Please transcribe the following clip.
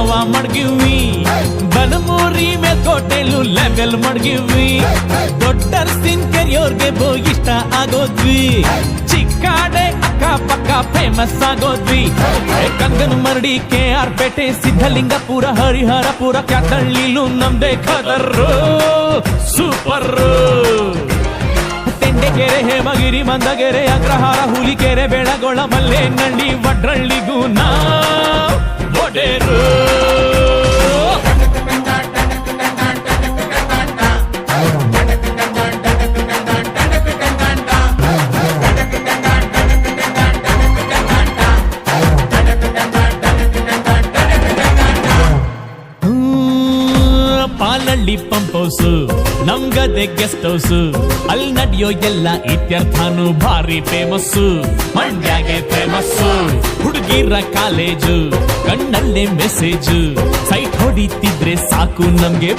ನಾವ ಮಡ್ಗಿವಿ ಬನಮೂರಿ ಮೇಲ್ಕೋಟೆಲು ಲೆವೆಲ್ ಮಡ್ಗಿವಿ ದೊಡ್ಡರ್ಸಿನ್ ಕೆರಿಯೋರ್ಗೆ ಇಷ್ಟ ಆಗೋದ್ವಿ ಚಿಕ್ಕಾಡೆ ಅಕ್ಕಪಕ್ಕ ಫೇಮಸ್ ಆಗೋದ್ವಿ ಕಂಗನ ಮರಡಿ KR ಪೇಟೆ ಸಿದ್ಧಲಿಂಗಪುರ ಹರಿಹರಪುರ ಕ್ಯಾತಳ್ಳಿಲು ನಮ್ದೇ ಖದರ್ರು ಸೂಪರ್ ತೆಂಡೆಕೆರೆ ಹೇಮಗಿರಿ ಮಂದಗೆರೆ ಅಗ್ರಹಾರ ಹುಲಿಕೆರೆ ಬೆಳಗೊಳ ಮಲ್ಲೇನಹಳ್ಳಿ ವಡ್ರಳ್ಳಿಗೂ ನಾ ಒಡೆರು ಪಾಲಳ್ಳಿ ಪಂಪ್ ಹೌಸ್ ನಮ್ಗದೆ ಗೆಸ್ಟ್ ಹೌಸ್ ಅಲ್ಲಿ ನಡೆಯೋ ಎಲ್ಲ ಇತ್ಯರ್ಥನು ಭಾರಿ ಫೇಮಸ್ ಮಂಡ್ಯಾಗೆ ಫೇಮಸ್ ಹುಡುಗಿರ ಕಾಲೇಜು ಕಣ್ಣಲ್ಲೇ ಮೆಸೇಜ್ ಸೈಟ್ ಹೊಡಿತಿದ್ರೆ ಸಾಕು ನಮ್ಗೆ